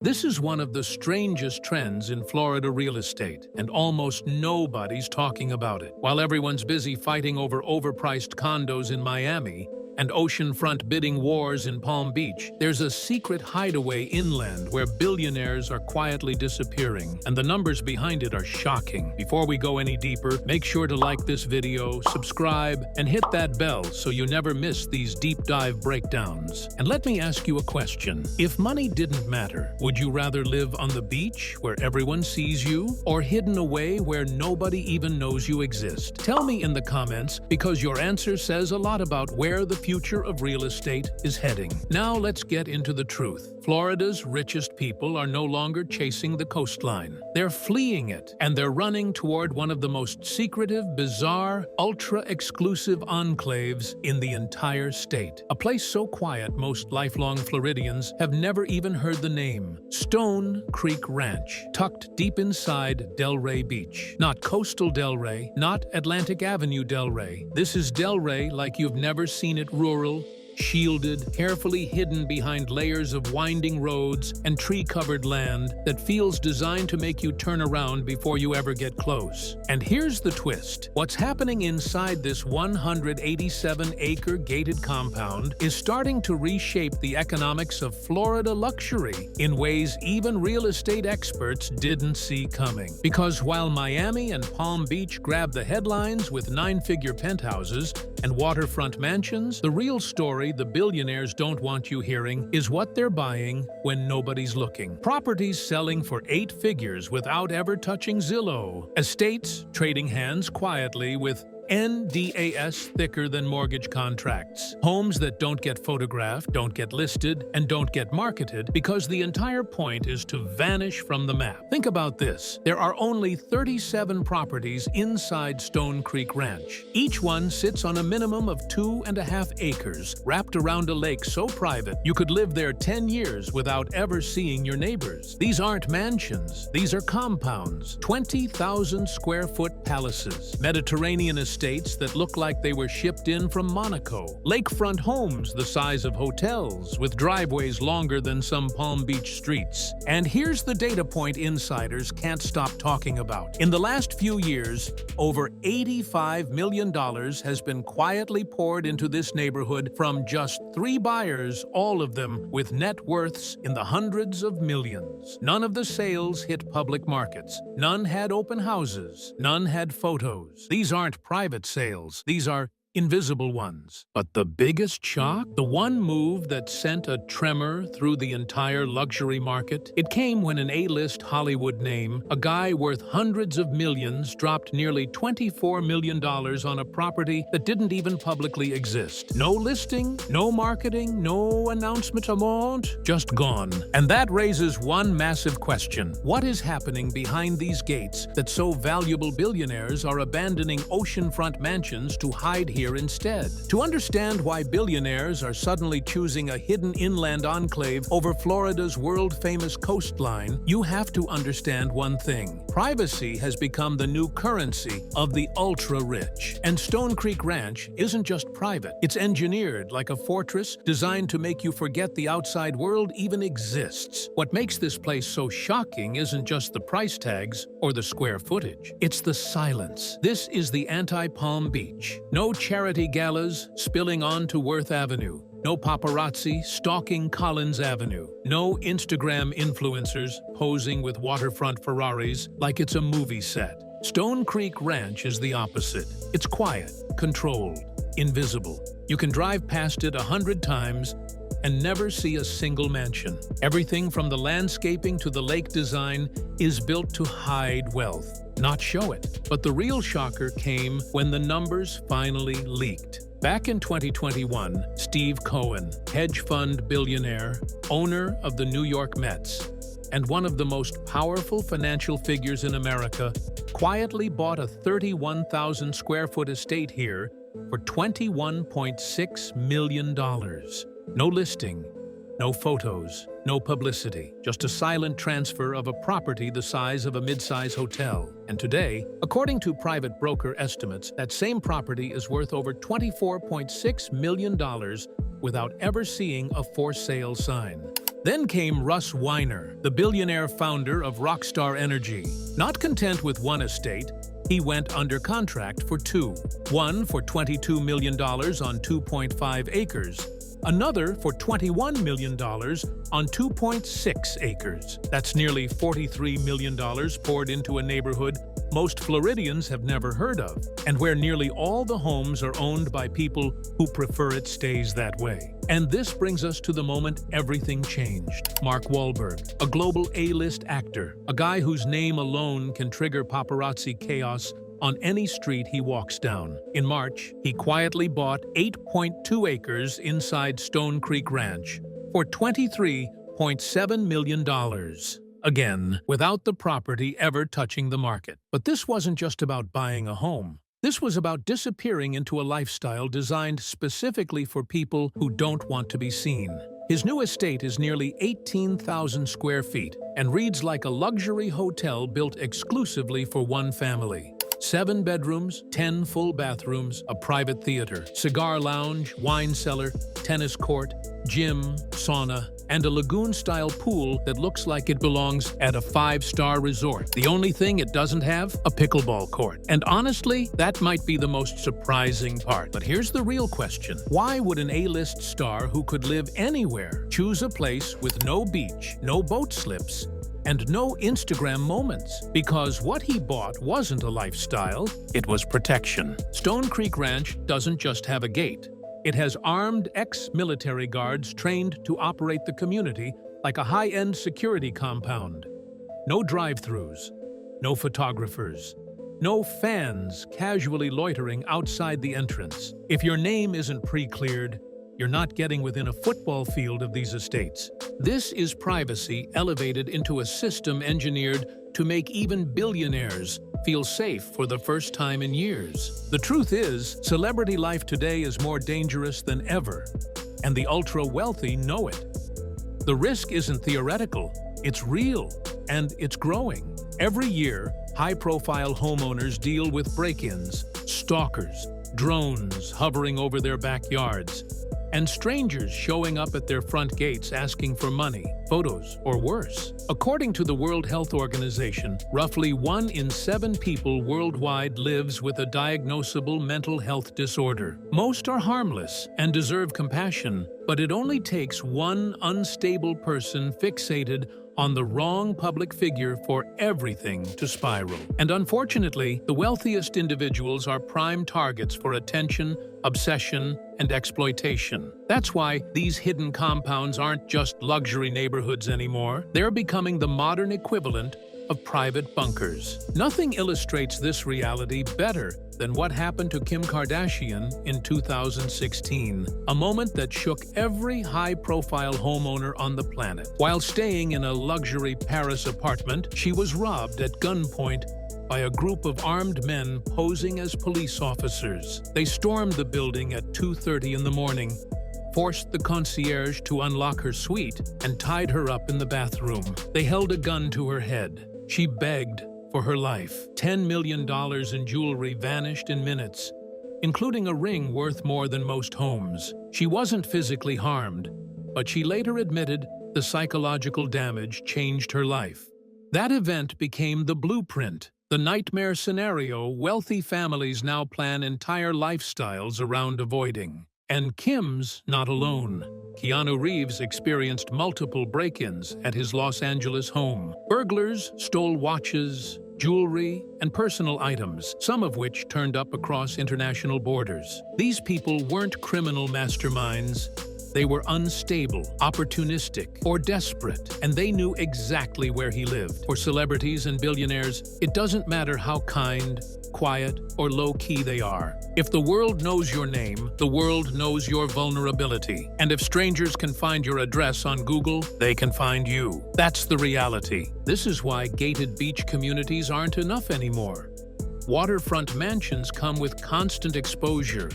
This is one of the strangest trends in Florida real estate, and almost nobody's talking about it. While everyone's busy fighting over overpriced condos in Miami and oceanfront bidding wars in Palm Beach, there's a secret hideaway inland where billionaires are quietly disappearing, and the numbers behind it are shocking. Before we go any deeper, make sure to like this video, subscribe, and hit that bell so you never miss these deep dive breakdowns. And let me ask you a question. If money didn't matter, would you rather live on the beach where everyone sees you, or hidden away where nobody even knows you exist? Tell me in the comments, because your answer says a lot about where the future of real estate is heading. Now let's get into the truth. Florida's richest people are no longer chasing the coastline. They're fleeing it, and they're running toward one of the most secretive, bizarre, ultra-exclusive enclaves in the entire state. A place so quiet most lifelong Floridians have never even heard the name. Stone Creek Ranch, tucked deep inside Delray Beach. Not coastal Delray, not Atlantic Avenue Delray. This is Delray like you've never seen it, rural, shielded, carefully hidden behind layers of winding roads and tree-covered land that feels designed to make you turn around before you ever get close. And here's the twist. What's happening inside this 187-acre gated compound is starting to reshape the economics of Florida luxury in ways even real estate experts didn't see coming. Because while Miami and Palm Beach grab the headlines with nine-figure penthouses and waterfront mansions, the real story the billionaires don't want you hearing is what they're buying when nobody's looking. Properties selling for 8 figures without ever touching Zillow. Estates trading hands quietly with NDAS thicker than mortgage contracts. Homes that don't get photographed, don't get listed, and don't get marketed because the entire point is to vanish from the map. Think about this. There are only 37 properties inside Stone Creek Ranch. Each one sits on a minimum of 2.5 acres, wrapped around a lake so private you could live there 10 years without ever seeing your neighbors. These aren't mansions. These are compounds. 20,000 square foot palaces. Mediterranean estates that look like they were shipped in from Monaco. Lakefront homes the size of hotels, with driveways longer than some Palm Beach streets. And here's the data point insiders can't stop talking about. In the last few years, over $85 million has been quietly poured into this neighborhood from just 3 buyers, all of them with net worths in the hundreds of millions. None of the sales hit public markets. None had open houses. None had photos. These aren't private sales. These are invisible ones. But the biggest shock? The one move that sent a tremor through the entire luxury market? It came when an A-list Hollywood name, a guy worth hundreds of millions, dropped nearly $24 million on a property that didn't even publicly exist. No listing, no marketing, no announcement amount, just gone. And that raises one massive question. What is happening behind these gates that so valuable billionaires are abandoning oceanfront mansions to hide here instead? To understand why billionaires are suddenly choosing a hidden inland enclave over Florida's world-famous coastline, you have to understand one thing. Privacy has become the new currency of the ultra-rich. And Stone Creek Ranch isn't just private. It's engineered like a fortress designed to make you forget the outside world even exists. What makes this place so shocking isn't just the price tags or the square footage. It's the silence. This is the anti-Palm Beach. No charity galas spilling onto Worth Avenue. No paparazzi stalking Collins Avenue. No Instagram influencers posing with waterfront Ferraris like it's a movie set. Stone Creek Ranch is the opposite. It's quiet, controlled, invisible. You can drive past it 100 times and never see a single mansion. Everything from the landscaping to the lake design is built to hide wealth, not show it. But the real shocker came when the numbers finally leaked. Back in 2021, Steve Cohen, hedge fund billionaire, owner of the New York Mets, and one of the most powerful financial figures in America, quietly bought a 31,000 square foot estate here for $21.6 million. No listing, no photos, no publicity, just a silent transfer of a property the size of a mid-size hotel. And today, according to private broker estimates, that same property is worth over $24.6 million without ever seeing a for sale sign. Then came Russ Weiner, the billionaire founder of Rockstar Energy. Not content with one estate, he went under contract for two. One for $22 million on 2.5 acres. Another for $21 million on 2.6 acres. That's nearly $43 million poured into a neighborhood most Floridians have never heard of, and where nearly all the homes are owned by people who prefer it stays that way. And this brings us to the moment everything changed. Mark Wahlberg, a global A-list actor, a guy whose name alone can trigger paparazzi chaos on any street he walks down. In March, he quietly bought 8.2 acres inside Stone Creek Ranch for $23.7 million. Again, without the property ever touching the market. But this wasn't just about buying a home. This was about disappearing into a lifestyle designed specifically for people who don't want to be seen. His new estate is nearly 18,000 square feet and reads like a luxury hotel built exclusively for one family. 7 bedrooms, 10 full bathrooms, a private theater, cigar lounge, wine cellar, tennis court, gym, sauna, and a lagoon-style pool that looks like it belongs at a 5-star resort. The only thing it doesn't have? A pickleball court. And honestly, that might be the most surprising part. But here's the real question. Why would an A-list star who could live anywhere choose a place with no beach, no boat slips, and no Instagram moments? Because what he bought wasn't a lifestyle, it was protection. Stone Creek Ranch doesn't just have a gate. It has armed ex-military guards trained to operate the community like a high-end security compound. No drive-thrus, no photographers, no fans casually loitering outside the entrance. If your name isn't pre-cleared, you're not getting within a football field of these estates. This is privacy elevated into a system engineered to make even billionaires feel safe for the first time in years. The truth is, celebrity life today is more dangerous than ever, and the ultra-wealthy know it. The risk isn't theoretical, it's real, and it's growing. Every year, high-profile homeowners deal with break-ins, stalkers, drones hovering over their backyards, and strangers showing up at their front gates asking for money, photos, or worse. According to the World Health Organization, roughly 1 in 7 people worldwide lives with a diagnosable mental health disorder. Most are harmless and deserve compassion, but it only takes one unstable person fixated on the wrong public figure for everything to spiral. And unfortunately, the wealthiest individuals are prime targets for attention, obsession, and exploitation. That's why these hidden compounds aren't just luxury neighborhoods anymore. They're becoming the modern equivalent of private bunkers. Nothing illustrates this reality better than what happened to Kim Kardashian in 2016, a moment that shook every high-profile homeowner on the planet. While staying in a luxury Paris apartment, she was robbed at gunpoint by a group of armed men posing as police officers. They stormed the building at 2:30 in the morning, forced the concierge to unlock her suite, and tied her up in the bathroom. They held a gun to her head. She begged for her life. $10 million in jewelry vanished in minutes, including a ring worth more than most homes. She wasn't physically harmed, but she later admitted the psychological damage changed her life. That event became the blueprint, the nightmare scenario wealthy families now plan entire lifestyles around avoiding. And Kim's not alone. Keanu Reeves experienced multiple break-ins at his Los Angeles home. Burglars stole watches, jewelry, and personal items, some of which turned up across international borders. These people weren't criminal masterminds. They were unstable, opportunistic, or desperate, and they knew exactly where he lived. For celebrities and billionaires, it doesn't matter how kind, quiet, or low-key they are. If the world knows your name, the world knows your vulnerability. And if strangers can find your address on Google, they can find you. That's the reality. This is why gated beach communities aren't enough anymore. Waterfront mansions come with constant exposure,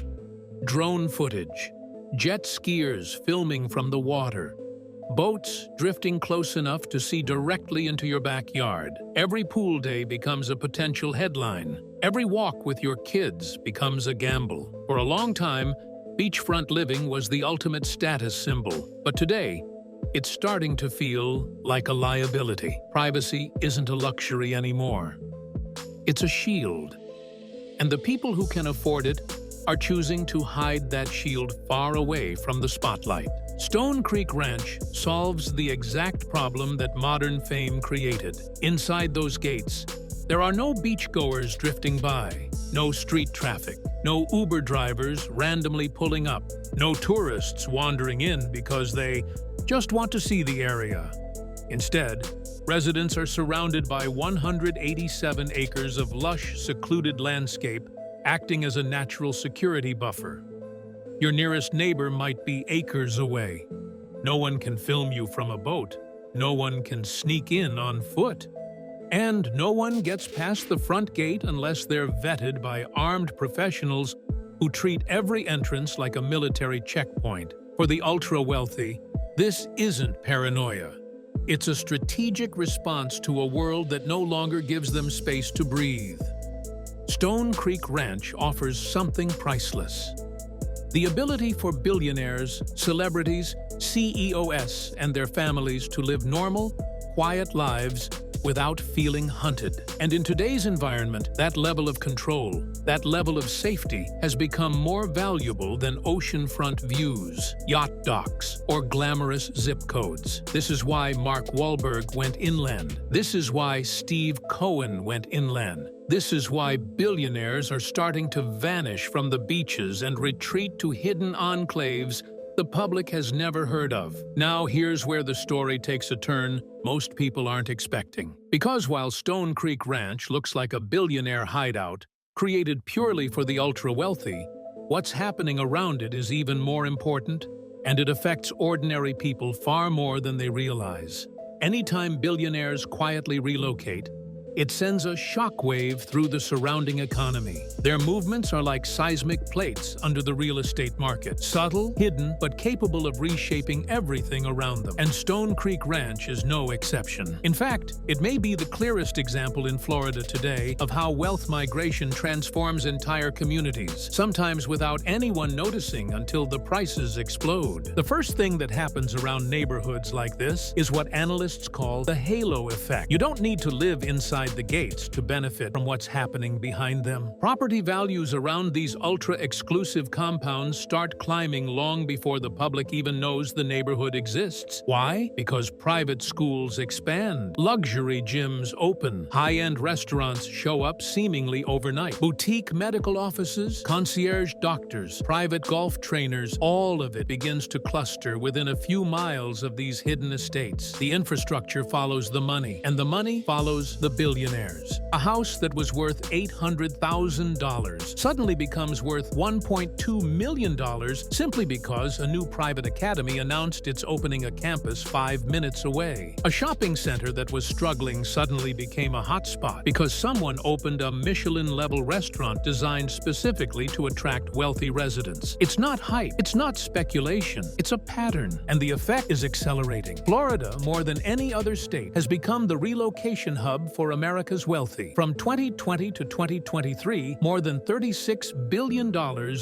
drone footage, jet skiers filming from the water, boats drifting close enough to see directly into your backyard. Every pool day becomes a potential headline. Every walk with your kids becomes a gamble. For a long time, beachfront living was the ultimate status symbol. But today, It's starting to feel like a liability. Privacy isn't a luxury anymore. It's a shield. And the people who can afford it are choosing to hide that shield far away from the spotlight. Stone Creek Ranch solves the exact problem that modern fame created. Inside those gates, there are no beachgoers drifting by, no street traffic, no Uber drivers randomly pulling up, no tourists wandering in because they just want to see the area. Instead, residents are surrounded by 187 acres of lush, secluded landscape, acting as a natural security buffer. Your nearest neighbor might be acres away. No one can film you from a boat. No one can sneak in on foot. And no one gets past the front gate unless they're vetted by armed professionals who treat every entrance like a military checkpoint. For the ultra-wealthy, this isn't paranoia. It's a strategic response to a world that no longer gives them space to breathe. Stone Creek Ranch offers something priceless. The ability for billionaires, celebrities, CEOs, and their families to live normal, quiet lives without feeling hunted. And in today's environment, that level of control, that level of safety has become more valuable than oceanfront views, yacht docks, or glamorous zip codes. This is why Mark Wahlberg went inland. This is why Steve Cohen went inland. This is why billionaires are starting to vanish from the beaches and retreat to hidden enclaves the public has never heard of. Now here's where the story takes a turn most people aren't expecting. Because while Stone Creek Ranch looks like a billionaire hideout, created purely for the ultra-wealthy, what's happening around it is even more important, and it affects ordinary people far more than they realize. Anytime billionaires quietly relocate, it sends a shockwave through the surrounding economy. Their movements are like seismic plates under the real estate market, subtle, hidden, but capable of reshaping everything around them. And Stone Creek Ranch is no exception. In fact, it may be the clearest example in Florida today of how wealth migration transforms entire communities, sometimes without anyone noticing until the prices explode. The first thing that happens around neighborhoods like this is what analysts call the halo effect. You don't need to live inside the gates to benefit from what's happening behind them. Property values around these ultra-exclusive compounds start climbing long before the public even knows the neighborhood exists. Why? Because private schools expand, luxury gyms open, high-end restaurants show up seemingly overnight, boutique medical offices, concierge doctors, private golf trainers, all of it begins to cluster within a few miles of these hidden estates. The infrastructure follows the money, and the money follows the billionaires. A house that was worth $800,000 suddenly becomes worth $1.2 million simply because a new private academy announced it's opening a campus 5 minutes away. A shopping center that was struggling suddenly became a hotspot because someone opened a Michelin-level restaurant designed specifically to attract wealthy residents. It's not hype, it's not speculation, it's a pattern, and the effect is accelerating. Florida, more than any other state, has become the relocation hub for America's wealthy. From 2020 to 2023, more than $36 billion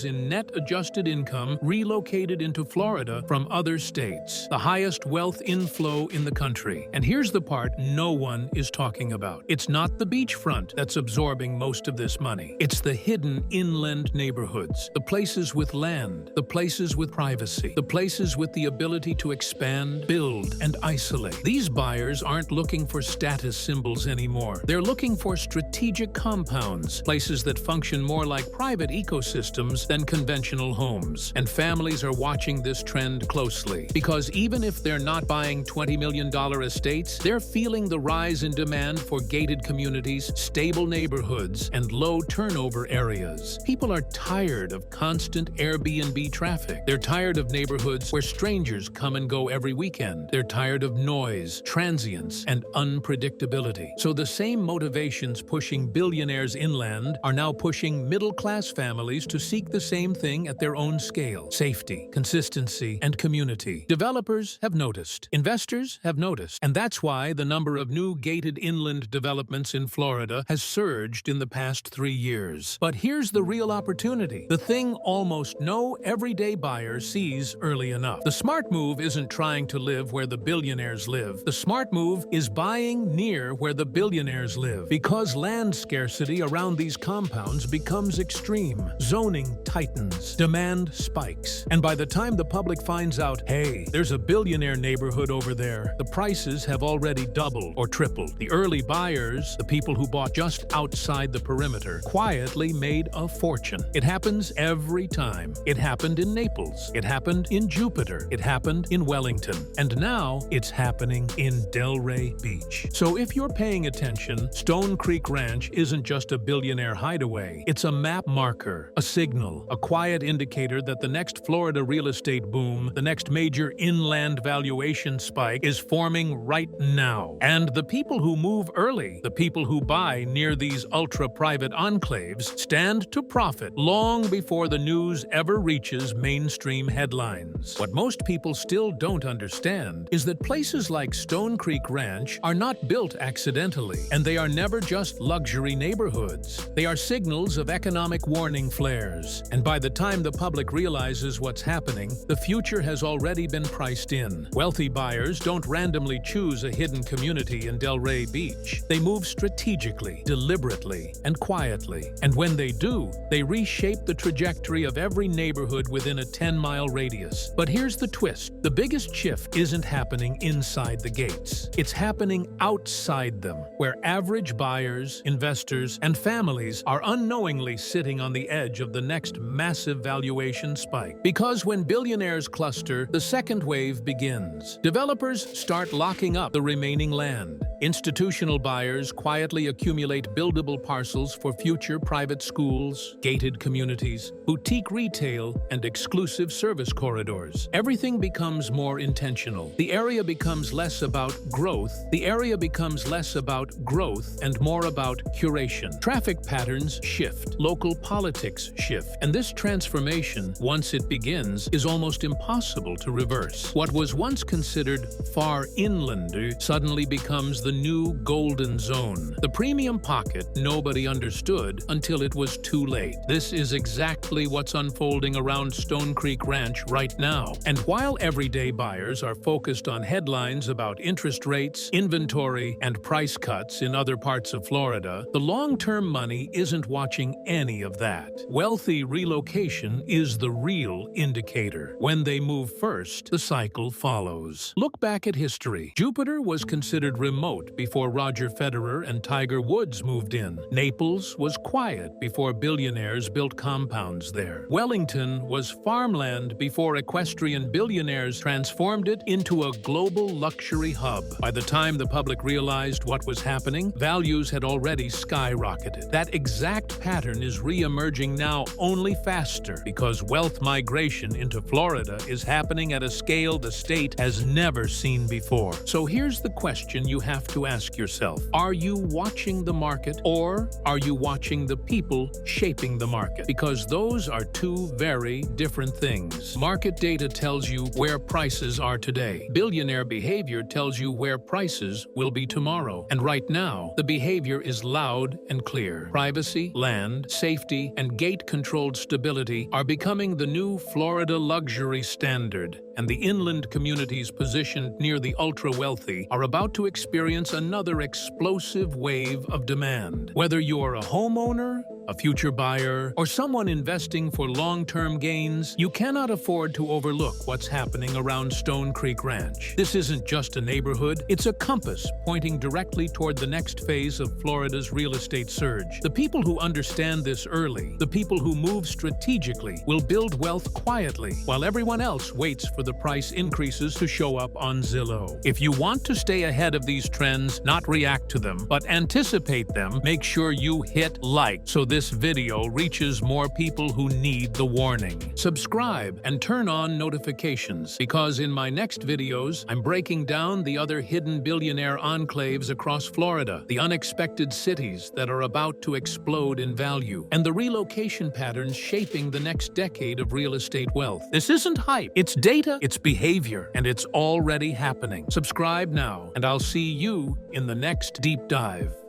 in net adjusted income relocated into Florida from other states, the highest wealth inflow in the country. And here's the part no one is talking about. It's not the beachfront that's absorbing most of this money. It's the hidden inland neighborhoods, the places with land, the places with privacy, the places with the ability to expand, build, and isolate. These buyers aren't looking for status symbols anymore. They're looking for strategic compounds, places that function more like private ecosystems than conventional homes. And families are watching this trend closely, because even if they're not buying $20 million estates, they're feeling the rise in demand for gated communities, stable neighborhoods, and low turnover areas. People are tired of constant Airbnb traffic. They're tired of neighborhoods where strangers come and go every weekend. They're tired of noise, transience, and unpredictability. So the same motivations pushing billionaires inland are now pushing middle-class families to seek the same thing at their own scale: safety, consistency, and community. Developers have noticed. Investors have noticed. And that's why the number of new gated inland developments in Florida has surged in the past 3 years. But here's the real opportunity, the thing almost no everyday buyer sees early enough. The smart move isn't trying to live where the billionaires live. The smart move is buying near where the billionaires live, because land scarcity around these compounds becomes extreme. Zoning tightens, demand spikes, and by the time the public finds out, hey, there's a billionaire neighborhood over there, the prices have already doubled or tripled. The early buyers, the people who bought just outside the perimeter, quietly made a fortune. It happens every time. It happened in Naples. It happened in Jupiter. It happened in Wellington. And now it's happening in Delray Beach. So if you're paying attention, Stone Creek Ranch isn't just a billionaire hideaway. It's a map marker, a signal, a quiet indicator that the next Florida real estate boom, the next major inland valuation spike, is forming right now. And the people who move early, the people who buy near these ultra-private enclaves, stand to profit long before the news ever reaches mainstream headlines. What most people still don't understand is that places like Stone Creek Ranch are not built accidentally, and they are never just luxury neighborhoods. They are signals of economic warning flares. And by the time the public realizes what's happening, the future has already been priced in. Wealthy buyers don't randomly choose a hidden community in Delray Beach. They move strategically, deliberately, and quietly. And when they do, they reshape the trajectory of every neighborhood within a 10-mile radius. But here's the twist. The biggest shift isn't happening inside the gates. It's happening outside them, where average buyers, investors, and families are unknowingly sitting on the edge of the next massive valuation spike. Because when billionaires cluster, the second wave begins. Developers start locking up the remaining land. Institutional buyers quietly accumulate buildable parcels for future private schools, gated communities, boutique retail, and exclusive service corridors. Everything becomes more intentional. The area becomes less about growth. The area becomes less about growth and more about curation. Traffic patterns shift. Local politics shift. And this transformation, once it begins, is almost impossible to reverse. What was once considered far inland suddenly becomes the new golden zone. The premium pocket nobody understood until it was too late. This is exactly what's unfolding around Stone Creek Ranch right now. And while everyday buyers are focused on headlines about interest rates, inventory, and price cuts in other parts of Florida, the long-term money isn't watching any of that. Wealthy relocation is the real indicator. When they move first, the cycle follows. Look back at history. Jupiter was considered remote before Roger Federer and Tiger Woods moved in. Naples was quiet before billionaires built compounds there. Wellington was farmland before equestrian billionaires transformed it into a global luxury hub. By the time the public realized what was happening, values had already skyrocketed. That exact pattern is re-emerging now, only faster, because wealth migration into Florida is happening at a scale the state has never seen before. So here's the question you have to ask yourself. Are you watching the market, or are you watching the people shaping the market? Because those are two very different things. Market data tells you where prices are today. Billionaire behavior tells you where prices will be tomorrow. And right now, the behavior is loud and clear. Privacy, land, safety, and gate-controlled stability are becoming the new Florida luxury standard. And the inland communities positioned near the ultra-wealthy are about to experience another explosive wave of demand. Whether you're a homeowner, a future buyer, or someone investing for long-term gains, you cannot afford to overlook what's happening around Stone Creek Ranch. This isn't just a neighborhood, it's a compass pointing directly toward the next phase of Florida's real estate surge. The people who understand this early, the people who move strategically, will build wealth quietly, while everyone else waits for the price increases to show up on Zillow. If you want to stay ahead of these trends, not react to them, but anticipate them, make sure you hit like so this video reaches more people who need the warning. Subscribe and turn on notifications, because in my next videos, I'm breaking down the other hidden billionaire enclaves across Florida, the unexpected cities that are about to explode in value, and the relocation patterns shaping the next decade of real estate wealth. This isn't hype, it's data, it's behavior, and it's already happening. Subscribe now, and I'll see you in the next deep dive.